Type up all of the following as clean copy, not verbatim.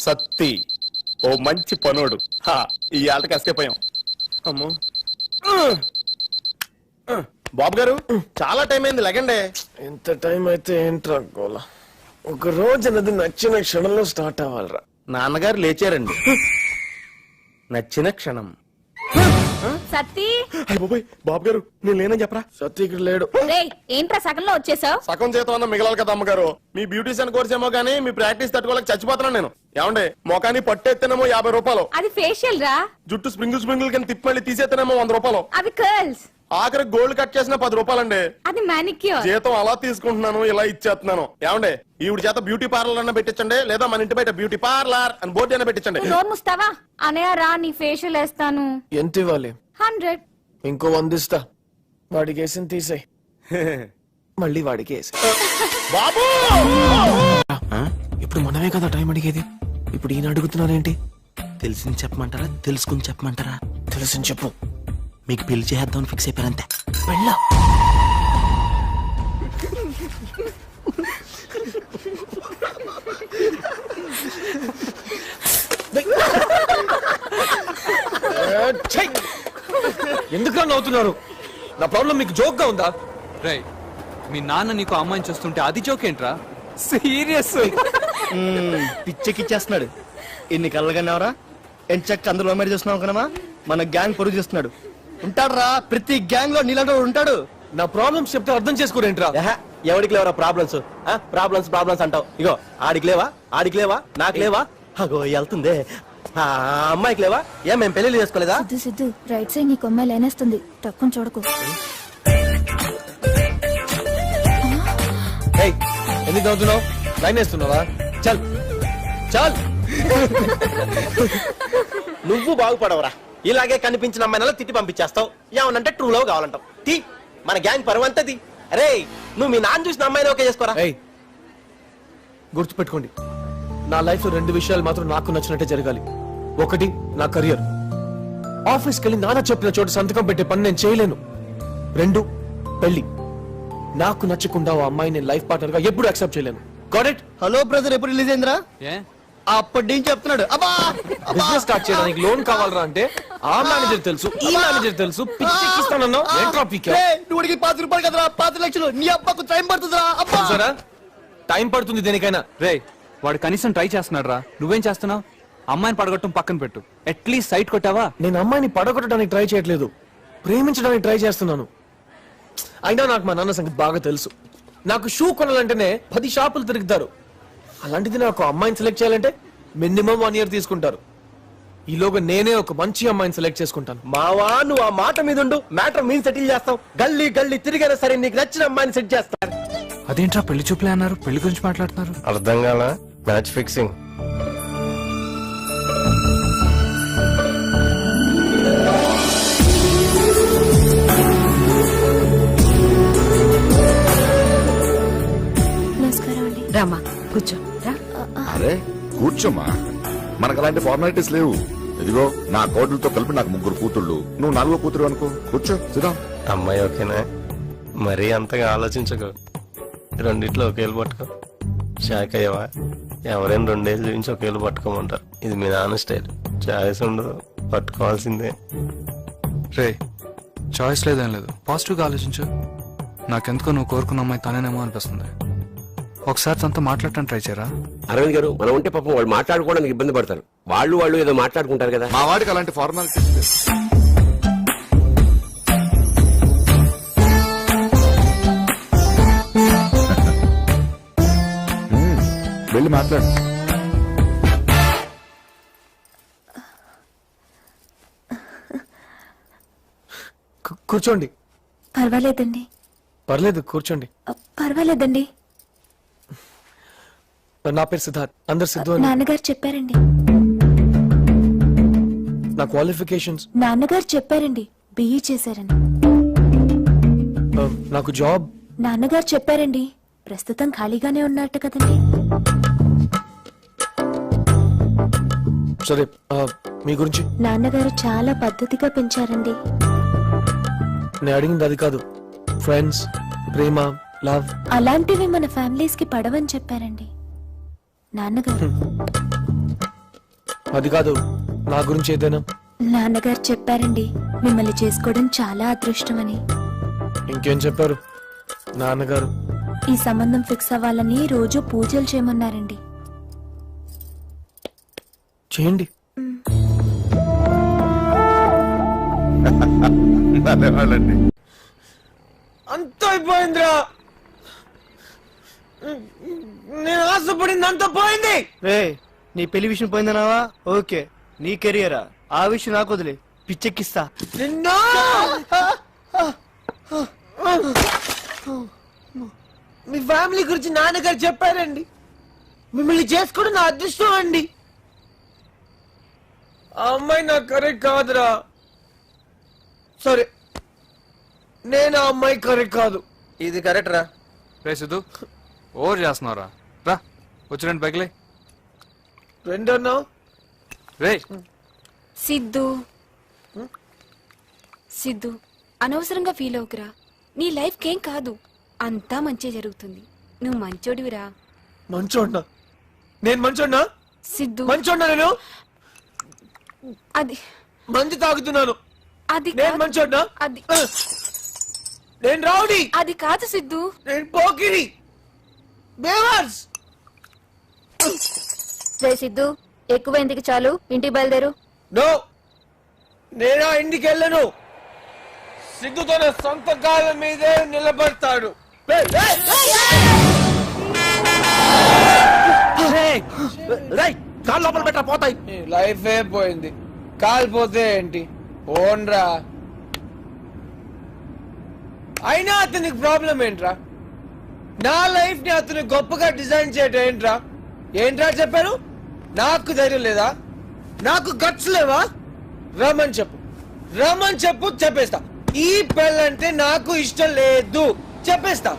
సత్తి ఓ మంచి పనోడు. ఈ ఆటకి అస్కేపోయాం. అమ్మో బాబు గారు, చాలా టైం అయింది, లెగండి. ఎంత టైం అయితే ఏంట్రా గోలా? ఒక రోజు అన్నది నచ్చిన క్షణంలో స్టార్ట్ అవ్వాలరా. నాన్నగారు లేచారండి. నచ్చిన క్షణం. సత్తి, బాబు గారు నేను లేనని చెప్పరా. సత్య ఇక్కడ లేడు. ఏంట్రా సగంలో వచ్చేసావు? సగం చేతం అన్న మిగలాలి కదా అమ్మగారు. మీ బ్యూటీషియన్ కోర్స్ ఏమో గానీ మీ ప్రాక్టీస్ తట్టుకోలేక చచ్చిపోతున్నాను నేను. ఏమండే, మొఖాన్ని పట్టేస్తేనేమో 50 రూపాయలు, అది ఫేషియల్ రా. జుట్టు స్ప్రింగుల్ కింద తిప్పి మళ్ళీ తీసేస్తేనేమో 100 రూపాయలు, అది కర్ల్స్. ఆఖరి గోల్డ్ కట్ చేసిన 10 రూపాయలండి. అది మానిక్యూర్. జీతం అలా తీసుకుంటున్నాను, ఇలా ఇచ్చేస్తున్నాను. ఏమండే, ఈవిడ చేత బ్యూటీ పార్లర్ అన్న పెట్టించండి, లేదా మన ఇంటి బయట బ్యూటీ పార్లర్ అని బోర్డు అయినా పెట్టించండి. నోరు ముస్తావా? అనయా రా, నీ ఫేషియల్ వేస్తాను. ఎంత ఇవ్వాలి? 100. ఇంకో 100 ఇస్తా. వాడికి వేసింది తీసేయ్, మళ్ళీ వాడికి వేసి. బాబు ఇప్పుడు మనమే కదా టైం అడిగేది, ఇప్పుడు ఈయన అడుగుతున్నారేంటి? తెలిసింది చెప్పమంటారా, తెలుసుకుని చెప్పమంటారా? తెలిసింది చెప్పు. మీకు పెళ్లి చేద్దామని ఫిక్స్ అయిపోయారంతే. వెళ్ళా. ఎందుకు నవ్వుతున్నారు? నా ప్రాబ్లం మీకు జోక్ గా ఉందా? రై, మీ నాన్న నీకు అమ్మాయిని చూస్తుంటే అది జోక్ ఏంట్రా? సీరియస్. పిచ్చెక్కిచ్చేస్తున్నాడు. ఇన్ని కళ్ళగన్నావరా? ఎంచక్క అందులో మరి చూస్తున్నావు కదమ్మా, మన గ్యాంగ్ పొరుగు చేస్తున్నాడు. ఉంటాడు రా, ప్రతి గ్యాంగ్ లో నీలాంటి ఉంటాడు. నా ప్రాబ్లమ్స్ చెప్తే అర్థం చేసుకోరేంట్రా? ఎవరికి లేవరా ప్రాబ్లమ్స్? ప్రాబ్లమ్స్ అంటావు. ఇగో ఆడికి లేవా నాకు లేవా? అగో వెళ్తుంది. అమ్మాయికి లేవా? ఏం మేము పెళ్లి చేసుకోలేదా? సిద్ధు రైట్ సైడ్ నీకు అమ్మాయి లేనేస్తుంది, తక్కువ చూడకు. ఎందుకు నవ్వుతున్నావు? లైన్ వేస్తున్నావా? చల్ చల్. నువ్వు బాగుపడవరా. ఇలాగే కనిపించిన అమ్మాయినలా తిట్టి పంపించేస్తావు. ఏమనంటే ట్రూ లవ్ కావాలంటావు. తీ, మన గ్యాంగ్ పరువంతది. అరే, నువ్వు మీ నాన్న చూసిన అమ్మాయిని ఓకే చేసుకోరా. గుర్తుపెట్టుకోండి, నా లైఫ్ లో 2 విషయాలు మాత్రం నాకు నచ్చినట్టే జరగాలి. ఒకటి నా కెరియర్. ఆఫీస్కి వెళ్ళి నాన్న చెప్పిన చోట సంతకం పెట్టే పని నేను చేయలేను. 2 పెళ్లి. నాకు నచ్చకుండా ఆ అమ్మాయి నేను లైఫ్ పార్ట్నర్ గా ఎప్పుడు యాక్సెప్ట్ చేయలేను. Got it? హలో బ్రదర్, ఎప్పుడు రిలీజ్ అయిందిరా? అప్పటి నుంచి చెప్తున్నాడు. బిజినెస్ స్టార్ట్ చేయడానికి లోన్ కావాలరా అంటే ఆ మేనేజర్ తెలుసు, ఈ మేనేజర్ తెలుసు. పిచ్చిస్తానన్నా నువ్వుడికి 10 రూపాయలు కదరా, 10 లక్షలు. నీ అబ్బకు టైం పడుతుందిరా. టైం పడుతుంది దేనికైనా. రే, వాడు కనీసం ట్రై చేస్తున్నాడు రా. నువ్వేం చేస్తున్నావు? అమ్మాయిని పడగొట్టడం పక్కన పెట్టు, అట్లీస్ట్ సైట్ కొట్టావా? నేను అమ్మాయిని పడగొట్టడానికి ట్రై చేయట్లేదు, ప్రేమించడానికి ట్రై చేస్తున్నాను. అయినా నాకు మా నాన్న సంగతి బాగా తెలుసు. నాకు షూ కొనాలంటేనే 10 షాపులు తిరుగుతారు. అలాంటిది నాకు అమ్మాయిని సెలెక్ట్ చేయాలంటే మినిమం 1 year తీసుకుంటారు. ఈలోగా నేనే ఒక మంచి అమ్మాయిని సెలెక్ట్ చేసుకుంటాను. మావా, నువ్వు ఆ మాట మీద ఉండు, మ్యాటర్ మేము సెటిల్ చేస్తాం. గల్లీ తిరిగైనా సరే నీకు నచ్చిన అమ్మాయిని సెట్ చేస్తాను. అదేంట్రా పెళ్లి చూపులే అన్నారు, పెళ్లి గురించి మాట్లాడుతున్నారు? అర్థం కాల. Match fixing. నమస్కారం అండి. రామా, కూర్చో. అరే కూర్చోమ్మా, మనకు అలాంటి ఫార్మాలిటీస్ లేవు. ఇదిగో నా కోడలతో కలిపి నాకు 3 కూతుళ్ళు, నువ్వు 4వ కూతురు అనుకో. కూర్చో, సిద్ధం. అమ్మాయి ఓకేనా? మరీ అంతగా ఆలోచించకు. 2 ఒకేళ్ళు పట్టుకో. షాక్ అయ్యవా? ఎవరైనా 2 ఏళ్ళు నుంచి ఒకేళ్ళు పట్టుకోమంటారు. ఇది మీ నాన్న స్టైల్. చాయిస్ ఉండదు, పట్టుకోవాల్సిందే. రే, చాయిస్ లేదేం లేదు, పాజిటివ్గా ఆలోచించు. నాకెందుకో నువ్వు కోరుకున్న అమ్మాయి తనేనేమో అనిపిస్తుంది. ఒకసారి తనతో మాట్లాడటానికి ట్రై చేయరా? అరవింద్ గారు, మనం ఉంటే పాపం వాళ్ళు మాట్లాడుకోవడానికి ఇబ్బంది పడతారు. వాళ్ళు ఏదో మాట్లాడుకుంటారు కదా. మా వాడికి అలాంటి ఫార్మాలిటీస్ లేవు. వెళ్ళి మాట్లాడు. కూర్చోండి. పర్వాలేదండి. పర్లేదు, కూర్చోండి. పర్వాలేదండి. నా పేరు సిద్ధార్థ్, అందరు సిద్ధు అని. నాన్నగారు చెప్పారండి. నా క్వాలిఫికేషన్స్? నాన్నగారు చెప్పారండి, బిఈ చేశారని. నాకు జాబ్? నాన్నగారు చెప్పారండి, ప్రస్తుతం ఖాళీగానే ఉన్నట్టు కదండి. సరే, మీ గురించి? నాన్నగారు చాలా పద్ధతిగా పెంచారండి. నేను అడిగింది అది కాదు. ఫ్రెండ్స్, ప్రేమ, లవ్ అలాంటివి మన ఫ్యామిలీస్ కి పడవని చెప్పారండి. నాన్నగారు. అది కాదు, నా గురించి ఏదైనా. నాన్నగారు చెప్పారండి మిమ్మల్ని చేసుకోవడం చాలా అదృష్టమని. ఇంకేం చెప్పారు నాన్నగారు? ఈ సంబంధం ఫిక్స్ అవ్వాలని రోజు పూజలు చేయమన్నారండి. చేయండి. ధన్యవాదాలండి. అంత అయిపోయిందిరా, నేను ఆశపడింది అంత పోయింది. రే నీ పెళ్లి విషయం పోయిందన్నావా? ఓకే, నీ కెరియరా ఆ విషయం నాకు వదిలే, పిచ్చెక్కిస్తా. నిన్ను మీ ఫ్యామిలీ గురించి నాన్నగారు చెప్పారండి. మిమ్మల్ని చేసుకోవడం నా అదృష్టం అండి. ఆ అమ్మాయి నాకు కరెక్ట్ కాదురా. సరే, నేను ఆ అమ్మాయి కరెక్ట్ కాదు. ఇది కరెక్ట్ రా. రే సిద్ధు, ఓవర్ చేస్తున్నారా? రా వచ్చి రండి పైకిలే. రెండన్నా రే సిద్ధు సిద్ధు అనవసరంగా ఫీల్ అవుకురా. నీ లైఫ్ కేం కాదు, అంతా మంచి జరుగుతుంది. నువ్వు మంచోడివిరా. మంచోడ్నా? నేను మంచోడ్నా? సిద్ధు మంచోడ్నా? నేను అది మంచి తాగుతున్నాను. అది నేను కాదు. మంచోడ్నా? అది నేను రౌడీ. అది కాదు సిద్ధు. నేను పోకిరి, బేవర్స్. రే సిద్ధు, ఎక్కువ ఎందుకు, చాలు ఇంటికి బయలుదేరు. నో, నేను ఆ ఇంటికి వెళ్ళను. సిగ్గుతో నా సొంత కాళ్ళ మీదే నిలబడతాడు. కాలు లోపల పెట్టా పోతాయి. లైఫ్ ఏ పోయింది, కాలిపోతే ఏంటి? ఓన్రా. అయినా అతనికి ప్రాబ్లం ఏంట్రా? నా లైఫ్ ని అతను గొప్పగా డిజైన్ చేయటం ఏంట్రా? ఏంట్రా చెప్పాను? నాకు ధైర్యం లేదా? నాకు గట్స్ లేవా? రమ్మని చెప్పు, రమ్మని చెప్పు, చెప్పేస్తా. ఈ పెళ్ళంటే నాకు ఇష్టం లేదు, చెప్పేస్తా.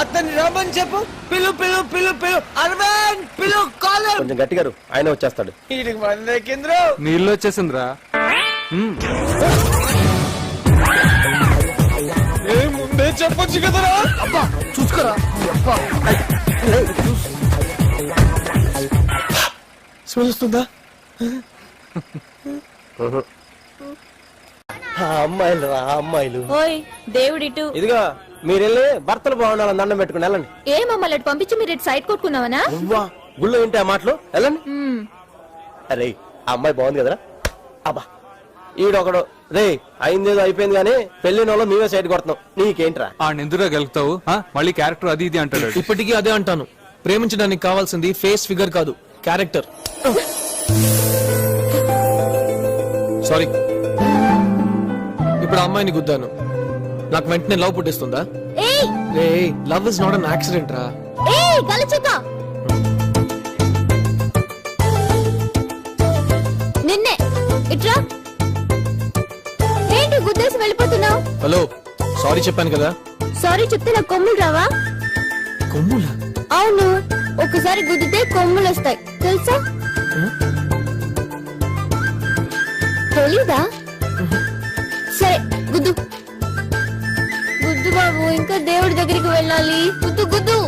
అతన్ని రమ్మని చెప్పు. పిలు పిలు పిలు పిలు, అరవన్ పిలు, కాలర్. కొంచెం గట్టిగారు, ఆయన వచ్చేస్తాడు. వీడికి మంది ఎక్కిందిరా. నీళ్ళు వచ్చేసిందిరా. ముందే చెప్పొచ్చు కదరా. అబ్బా చూసుకోరా. స్మెల్ వస్తుందా? అమ్మాయిలు రా అమ్మాయిలు. ఓయ్ దేవుడిటు. ఇదిగా మీరు వెళ్ళి భర్తలు బాగుండాలని దండం పెట్టుకుని వెళ్ళండి. ఏ మమ్మల్ని అటు పంపించి మీరు ఇటు సైడ్ కొట్టుకున్నావనా? నువ్వా గుళ్ళో వింటే ఆ మాటలు వెళ్ళండి. అరే ఆ అమ్మాయి బాగుంది కదరా. అబ్బా ఈడొకడు రే అయిందేదో అయిపోయింది కానీ పెళ్లి నోళ్ళు మేమే సైడ్ కొడుతున్నాం. నీకేంట్రా? ఆ నిందురా గెలుగుతావు, మళ్ళీ క్యారెక్టర్ అది ఇది అంటాడు. ఇప్పటికీ అదే అంటాను. ప్రేమించడానికి కావాల్సింది ఫేస్ ఫిగర్ కాదు, క్యారెక్టర్. సారీ, ఇప్పుడు అమ్మాయిని గుద్దాను, నాకు వెంటనే లవ్ పుట్టిస్తుందా? ఏయ్ రే, love is not an accident రా. ఏయ్ గలచక, నిన్నే ఇట్రా. ఏంటి గుద్దేసి వెళ్ళిపోతున్నావు? హలో, సారీ చెప్పాను కదా. సారీ చెప్తే నాకు కొమ్ములు రావా? కొమ్ములా? అవును, ఒకసారి గుద్దితే కొమ్ములు వస్తాయి, తెలుసా? తెలీదా? సరే గుద్దు గుద్దు బాబు, ఇంకా దేవుడి దగ్గరికి వెళ్ళాలి. గుద్దు గుద్దు.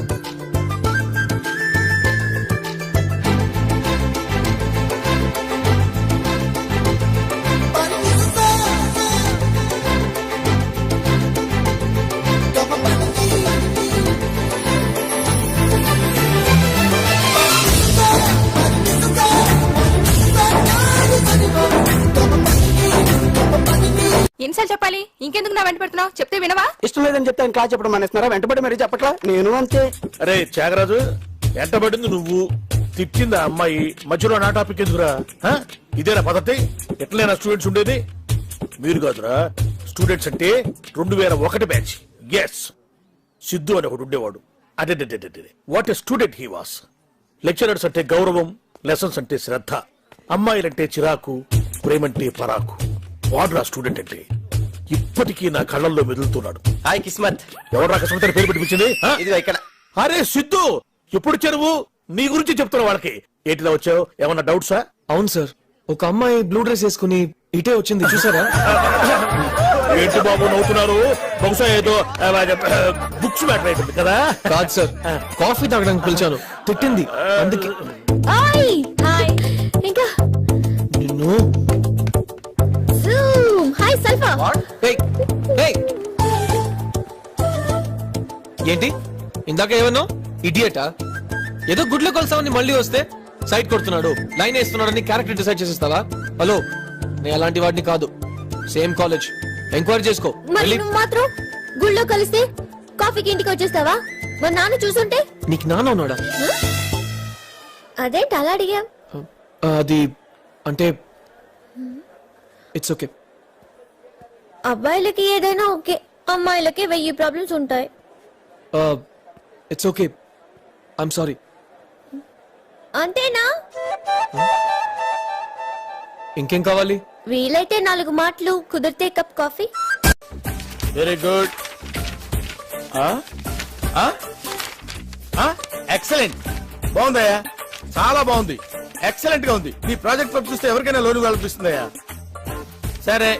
ఎన్నిసార్లు చెప్పాలి? ఇంకెందుకు నా వెంట పెడుతున్నావు? చెప్తే వినవా? ఇష్టం లేదని చెప్తే ఆయన క్లాస్ చెప్పడం మానేస్తున్నారా? వెంటబడి మరీ చెప్పట్లా. నేను అంతే. అరే త్యాగరాజు, ఎంటబడింది నువ్వు, తిట్టింది ఆ అమ్మాయి, మధ్యలో నా టాపిక్ ఎందుకురా? ఇదేనా పద్ధతి? ఎట్లైనా స్టూడెంట్స్ ఉండేది? మీరు కాదురా స్టూడెంట్స్ అంటే 2001 బ్యాచ్. ఎస్, సిద్ధు అని ఒకడు ఉండేవాడు. అదే what a student he was. Lecturers అంటే గౌరవం, లెసన్స్ అంటే శ్రద్ధ, అమ్మాయిలంటే చిరాకు, ప్రేమంటే పరాకు. వాడురా స్టూడెంట్ అంటే. ఇప్పటికీ నా కళ్ళల్లో మెదులుతున్నాడు. హాయ్ కిస్మత్. ఎవరు కస్మత్ పేరు పెట్టించింది? ఇదిగో ఇక్కడ. అరే సిద్ధు, ఎప్పుడు చెరువు నీ గురించి చెప్తున్నా వాళ్ళకి. ఏంటిలా వచ్చావు? ఏమన్నా డౌట్సా? అవును సార్, ఒక అమ్మాయి బ్లూ డ్రెస్ వేసుకుని ఇటే వచ్చింది, చూసారా? ఏంటి బాబు నవ్వుతున్నారు? బహుశా ఏదో బుక్స్ మ్యాటర్ ఉంటుంది కదా. కాదు సార్, కాఫీ తాగడానికి పిలిచాను, తిట్టింది అందుకే. హాయ్ హాయ్ ఇంకా నిన్ను జూమ్ హాయ్ సల్ఫా ఏయ్, ఏయ్. ఏంటి ఇందాక ఏమన్నావు? ఇడియటా? ఏదో గుడ్లో కొలుసామని మళ్ళీ వస్తే సైట్ కొడుతున్నాడు, లైన్ వేస్తున్నాడని క్యారెక్టర్ డిసైడ్ చేసేస్తావా? హలో, నేను అలాంటి వాడిని కాదు. సేమ్ కాలేజ్, ఎంక్వైరీ చేసుకో. మరి వెళ్ళి- నువ్వు మాత్రం గుళ్ళో కలిస్తే కాఫీకి ఇంటికి వచ్చేస్తావా? మా నాన్న చూసుంటే నీకు నాన్న ఉన్నాడా? అదేంటి అలా అడిగా? అది అంటే ఇట్స్ ఓకే. అబ్బాయిలకి ఏదైనా ఓకే, అమ్మాయిలకి 1000 ప్రాబ్లమ్స్ ఉంటాయి. It's okay, I'm sorry. అంతేనా? ఇంకేం కావాలి? వీలైతే 4 మాటలు, కుదిరితే cup coffee. Very good. Excellent, బాగుందయ్యా, చాలా బాగుంది, ఎక్సలెంట్ గా ఉంది. నీ ప్రాజెక్ట్ వర్క్ చూస్తే ఎవరికైనా లోన్ వెళ్ళిపిస్తుందయ్యా. సరే,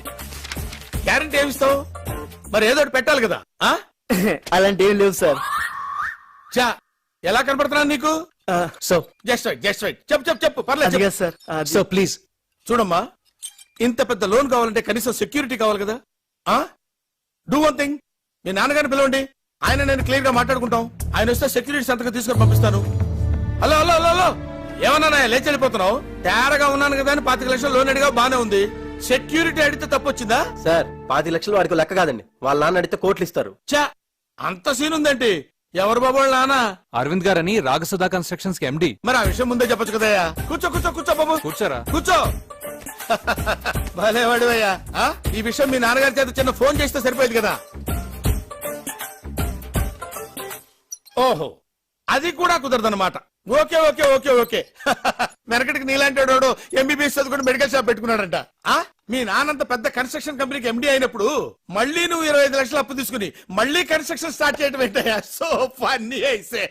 గ్యారంటీ ఏమిస్తావు? మరి ఏదో ఒకటి పెట్టాలి కదా. అలాంటి ఏం లేవు సార్. చా, ఎలా కనపడుతున్నాను నీకు? So just right, just right. చెప్పు చెప్పు చెప్పు, పర్లేదు చెప్పు. Sir so please. చూడమ్మా, ఇంత పెద్ద లోన్ కావాలంటే కనీసం సెక్యూరిటీ కావాలి కదా. డూ వన్ థింగ్, మీ నాన్నగారిని పిలవండి, ఆయన నేను క్లియర్ గా మాట్లాడుకుంటాం. ఆయన వస్తే సెక్యూరిటీ సంతకం తీసుకొని పంపిస్తాను. హలో హలో హలో హలో, ఏమన్నా లేచి వెళ్ళిపోతున్నావు? తేడాగా ఉన్నాను కదా అని 25 లక్షలు లోన్ అడిగా, బానే ఉంది. సెక్యూరిటీ అడిగితే తప్పు వచ్చిందా? సార్ 25 లక్షలు వాడికి లెక్క కాదండి, వాళ్ళ నాన్న అడిగితే కోట్లు ఇస్తారు. చా, అంత సీన్ ఉందేంటి? ఎవరు బాబు వాళ్ళ నాన్న? అరవింద్ గారని రాగసుధా కన్స్ట్రక్షన్స్ కి ఎండి. మరి ఆ విషయం ముందే చెప్పొచ్చు కదయ్యా. కూర్చో కూర్చో కూర్చో బాబు, కూర్చోరా. కూర్చో. భలేవాడు అయ్యా. ఈ విషయం మీ నాన్నగారి చేత చిన్న ఫోన్ చేస్తే సరిపోయేది కదా. ఓహో, అది కూడా కుదరదన్నమాట. Okay okay okay okay. వెనకటికి నీలాంటి వాడు ఎంబీబీఎస్ చదువుకుని మెడికల్ షాప్ పెట్టుకున్నాడంట. మీ నాన్నంత పెద్ద కన్స్ట్రక్షన్ కంపెనీకి ఎండీ అయినప్పుడు మళ్ళీ నువ్వు 25 లక్షలు అప్పు తీసుకుని మళ్ళీ కన్స్ట్రక్షన్ స్టార్ట్ చేయడం ఏంటయ్యా? సో ఫన్నీ అయితే.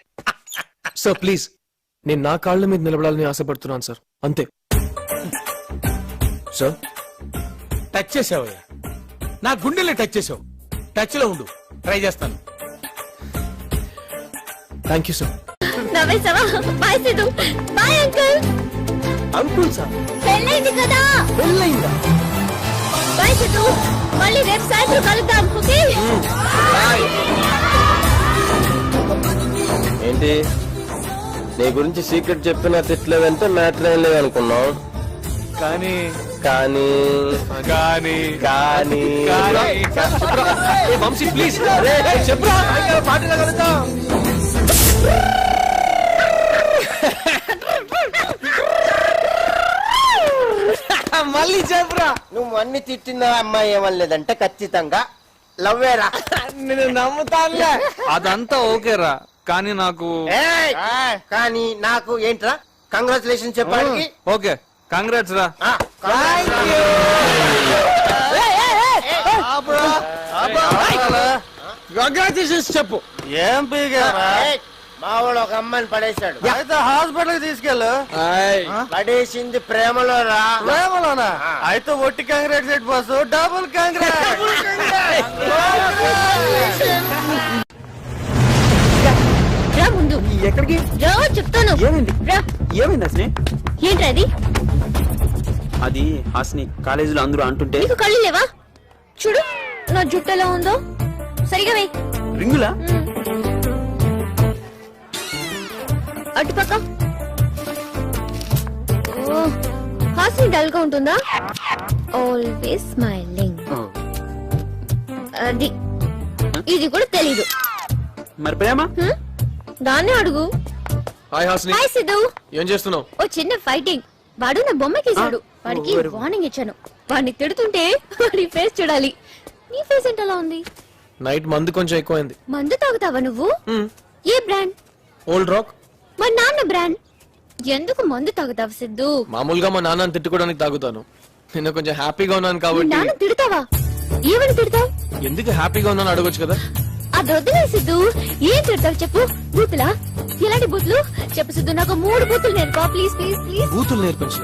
సో ప్లీజ్, నేను నా కాళ్ళ మీద నిలబడాలని ఆశపడుతున్నాను సార్, అంతే. సార్ టచ్ చేసావయ్యా, నా గుండెల్ని టచ్ చేసావు. టచ్ లో ఉండు, ట్రై చేస్తాను. Thank you sir. నవ్వేసావా? Bye Siddhu. Bye uncle. Uncle sir పెళ్ళైంది కదా. పెళ్ళయిందా? బాయ్ సిద్ధు. మళ్ళీ రేపు సాయంత్రం కలుద్దాం, ఓకే? ఏంటి నీ గురించి సీక్రెట్ చెప్పినా తిట్లేదంటే మ్యాటర్ ఏం లేదనుకున్నావు. కానీ కానీ కానీ కానీ వంశీ ప్లీజ్ చెప్పరా పార్టీలో కలుద్దాం. మళ్ళీ చెప్పరా. నువ్వు అన్ని తిట్టిన అమ్మాయి ఏమనలేదంటే ఖచ్చితంగా లవ్వేరా. నేను నమ్ముతానులే. అదంతా ఓకేరా, కానీ నాకు కానీ నాకు ఏంట్రా? కంగ్రాచులేషన్ చెప్పడానికి. ఓకే, కంగ్రాట్స్ రా. కంగ్రాచులేషన్స్ చెప్పు. ఏం పీగారా? మా వాడు ఒక అమ్మాయిని పడేశాడు, అయితే హాస్పిటల్ తీసుకెళ్ళు. పడేసింది ప్రేమలో రా. ప్రేమలోనా? అయితే ఒట్టి కంగ్రాట్స్ బాసు, డబుల్ కంగ్రాట్స్. రా ముందు. ఎక్కడికి? రా చెప్తాను. ఏమైంది? రా. ఏమైంది అసలు? ఏంట్రా అది? అది హాస్ని కాలేజీలో అందరూ అంటుంటే. నీకు కళ్ళు లేవా? చూడు నా జుట్టు ఎలా ఉందో. సరిగా వెయ్యి. రింగులా? అటుపక్క. హాస్ని డల్ గా ఉంటుందా? Always smiling. అది ఇది కూడా తెలీదు. మరి ప్రేమ? దాన్నే అడుగు. హాయ్ హాస్ని. హాయ్ సిద్ధు. ఏం చేస్తున్నావు? ఓ చిన్న ఫైటింగ్. వాడు నా బొమ్మకి ఇచ్చాడు. వాడికి వార్నింగ్ ఇచ్చాను. వాడిని తిడుతుంటే వాడి ఫేస్ చూడాలి. నీ ఫేస్ ఏంటలా ఉంది? నైట్ మందు కొంచెం ఎక్కువైంది. మందు తాగుతావా నువ్వు? ఏ బ్రాండ్? Old rock. మా నాన్న బ్రాండ్. ఎందుకు మందు తాగుతావు సిద్ధు? మామూలుగా మా నాన్నని తిట్టుకోవడానికి తాగుతాను. నిన్న కొంచెం హ్యాపీగా ఉన్నాను మీ కాబట్టి. నాన్న తిడతావా? ఏమని తిడతావు? ఎందుకు హ్యాపీగా ఉన్నాను అడగొచ్చు కదా. అది వద్దులే సిద్ధు. ఏం తిడతావు చెప్పు. బూతులా? ఎలాంటి బూతులు చెప్పు సిద్ధు. నాకు 3 బూతులు నేర్పా ప్లీజ్ ప్లీజ్ ప్లీజ్. బూతులు నేర్పించిన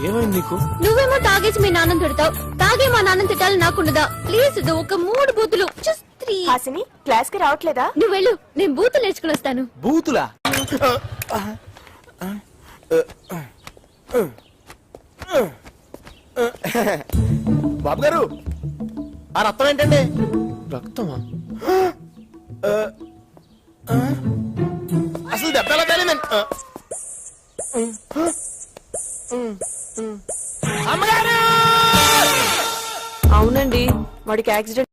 ఏమైంది నీకు? నువ్వేమో తాగేసి మీ నాన్న తిడతావు, తాగే మా నాన్న తిట్టాలి నాకుండదా? ప్లీజ్ ఇది ఒక 3 బూతులు, just 3. హాసిని క్లాస్ కి రావట్లేదా? నువ్వు వెళ్ళు, నేను బూతులు నేర్చుకుని వస్తాను. బూతులా? బాబు గారు ఆ రక్తం ఏంటండి? రక్తమా? అసలు దెబ్బ ఎలా తగిలిందండి? అవునండి, వాడికి యాక్సిడెంట్